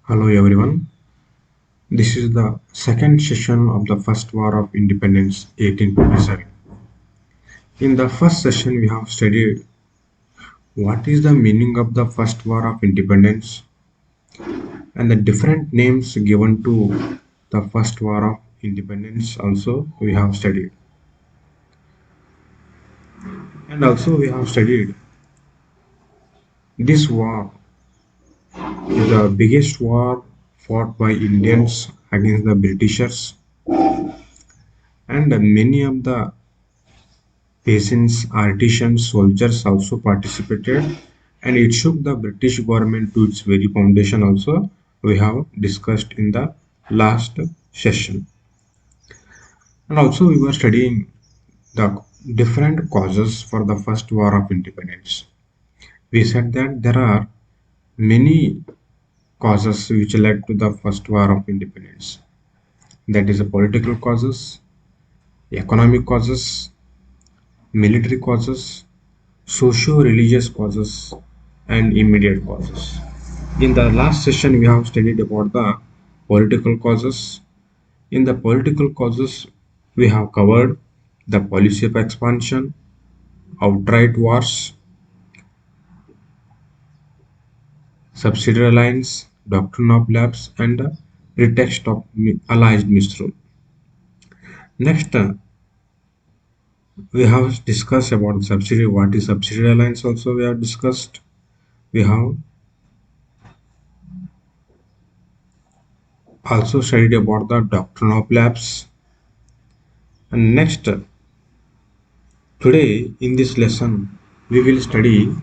Hello everyone. This is the second session of the First War of Independence 1857. In the first session we have studied what is the meaning of the First War of Independence and the different names given to the First War of Independence also we have studied. And also we have studied this war is the biggest war fought by Indians against the Britishers, and many of the peasants, artisans, soldiers also participated, and it shook the British government to its very foundation. Also, we have discussed in the last session, and also we were studying the different causes for the First War of Independence. We said that there are many causes which led to the First War of Independence. That is, the political causes, economic causes, military causes, socio-religious causes, and immediate causes. In the last session, we have studied about the political causes. In the political causes, we have covered the policy of expansion, outright wars, subsidiary alliance, doctrine of lapse, and the pretext of allied misrule. Next, we have discussed about subsidiary. What is subsidiary alliance? Also, we have discussed. We have also studied about the doctrine of lapse. And next, today in this lesson, we will study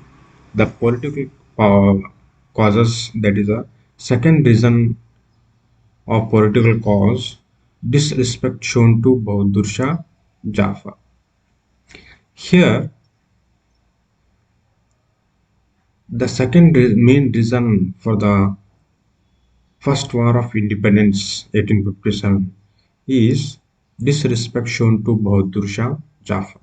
the political causes. That is a second reason of political cause, disrespect shown to Bahadur Shah Jafar. Here, the second main reason for the First War of Independence 1857 is disrespect shown to Bahadur Shah Jafar.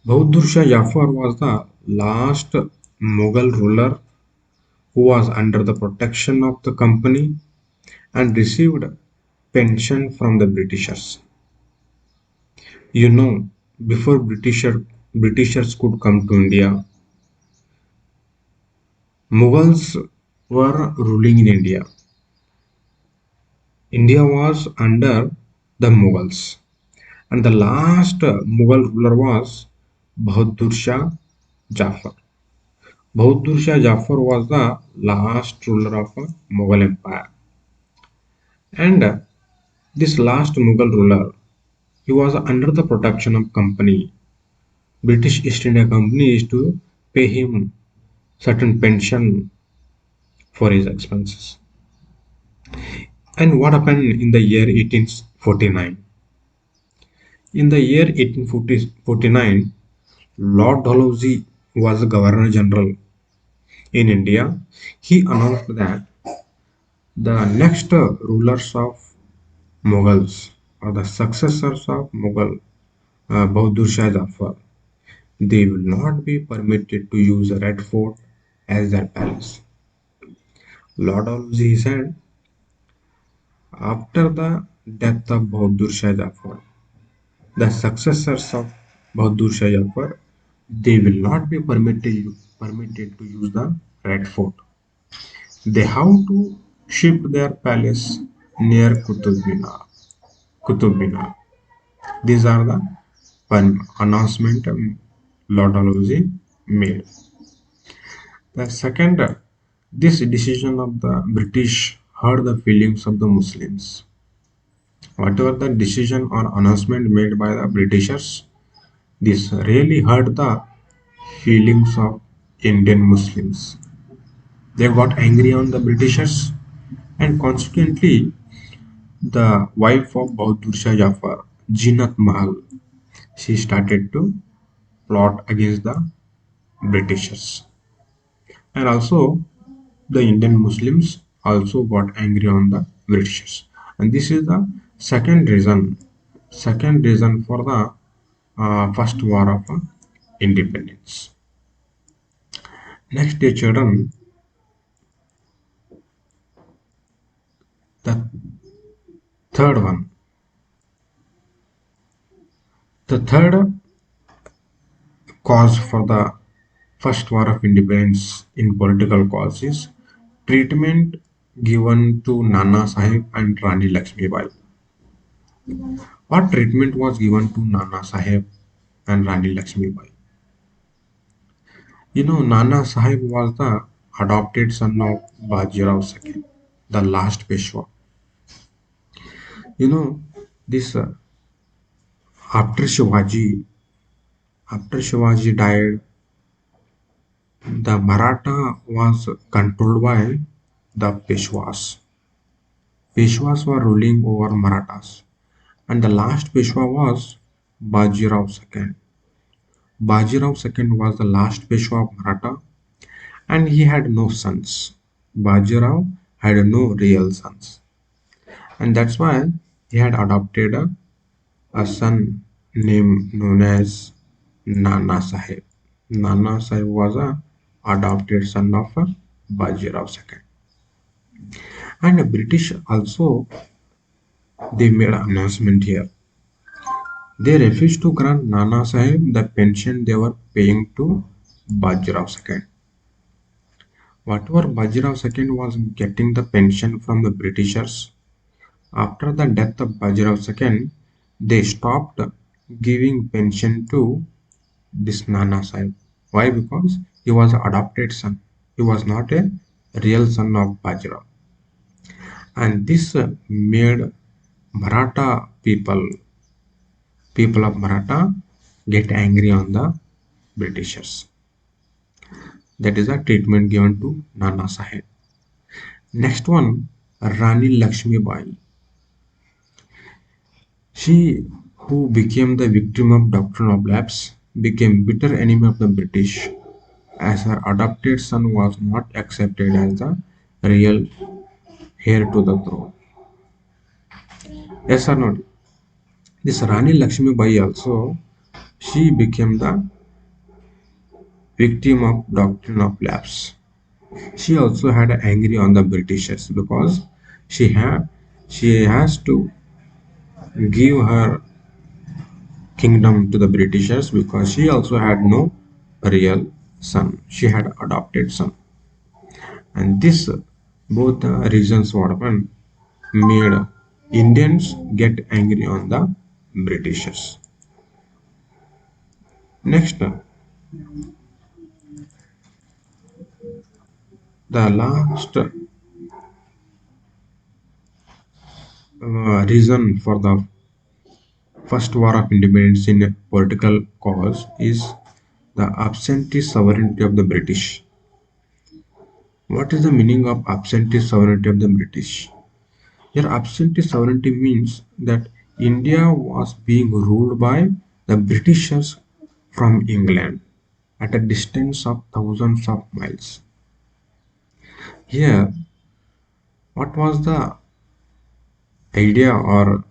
Bahadur Shah Jafar was the last Mughal ruler who was under the protection of the company and received pension from the Britishers. You know, before Britishers could come to India, Mughals were ruling in India. India was under the Mughals, and the last Mughal ruler was Bahadur Shah Jafar. Bahadur Shah Jafar was the last ruler of Mughal Empire, and this last Mughal ruler, he was under the protection of company. British East India Company is to pay him certain pension for his expenses. And what happened in the year 1849? In the year 1849, Lord Dalhousie was the Governor General in India. He announced that the next rulers of Mughals or the successors of Mughal Bahadur Shah Jafar, they will not be permitted to use Red Fort as their palace. Lord Dalhousie said, after the death of Bahadur Shah Jafar, the successors of Bahadur Shah Jafar, they will not be permitted to use the Red Fort. They have to shift their palace near Qutub Minar. Qutub Minar. These are the announcement Lord Dalhousie made. The second, this decision of the British hurt the feelings of the Muslims. Whatever the decision or announcement made by the Britishers, this really hurt the feelings of Indian Muslims. They got angry on the Britishers, and consequently, the wife of Bahadur Shah Jafar, Jinat Mahal, she started to plot against the Britishers. And also, the Indian Muslims also got angry on the Britishers. And this is the second reason for the first war of independence. Next, dear children, third one, the third cause for the first war of independence in political cause is treatment given to Nana Sahib and Rani Lakshmibai. What treatment was given to Nana Sahib and Rani Lakshmibai? Nana Sahib was the adopted son of Bajirao II, the last Peshwa. You know, this after Shivaji, after Shivaji died, the Maratha was controlled by the Peshwas. Peshwas were ruling over Marathas, and the last Peshwa was Bajirao II. Bajirao II was the last Peshwa of Maratha, and he had no sons. Bajirao had no real sons, and that's why he had adopted a son named known as Nana Sahib. Nana Sahib was a adopted son of Bajirao II. And the British also they made an announcement here. They refused to grant Nana Sahib the pension they were paying to Bajirao II. Whatever Bajirao II was getting the pension from the Britishers, after the death of Bajirao II, they stopped giving pension to this Nana Sahib. Why? Because he was an adopted son. He was not a real son of Bajirao. And this made Maratha people of Maratha, get angry on the Britishers. That is a treatment given to Nana Sahib. Next one, Rani Lakshmi Bai. She, who became the victim of doctrine of lapse, became bitter enemy of the British, as her adopted son was not accepted as the real heir to the throne. Yes or not? This Rani Lakshmi Bai also, she became the victim of doctrine of lapse. She also had angry on the Britishers because she has to give her kingdom to the Britishers because she also had no real son. She had adopted son, and this both reasons what happened made Indians get angry on the Britishers. Next, the last reason for the first war of independence in a political cause is the absentee sovereignty of the British. What is the meaning of absentee sovereignty of the British? Here, absentee sovereignty means that India was being ruled by the Britishers from England at a distance of thousands of miles. Here, what was the idea or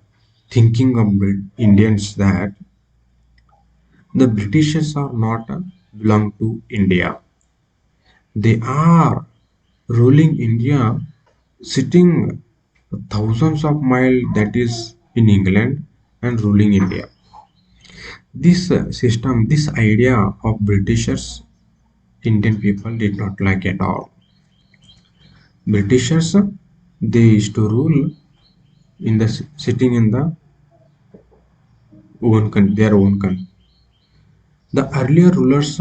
thinking of Indians that the Britishers are not belong to India. They are ruling India sitting thousands of miles that is in England and ruling India. This system, this idea of Britishers, Indian people did not like at all. Britishers, they used to rule in the sitting in the their own country. The earlier rulers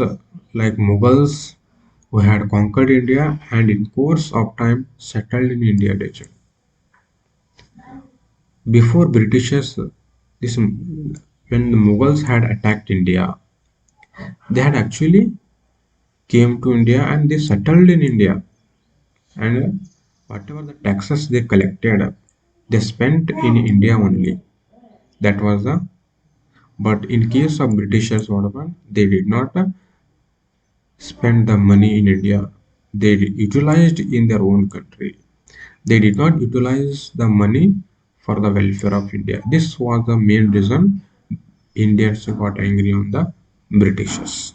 like Mughals who had conquered India and in course of time settled in India region. Before Britishers, this when the Mughals had attacked India, they had actually came to India and they settled in India. And whatever the taxes they collected, they spent in India only. That was the. But in case of Britishers, whatever they did not spend the money in India. They utilized in their own country. They did not utilize the money for the welfare of India. This was the main reason Indians got angry on the Britishers.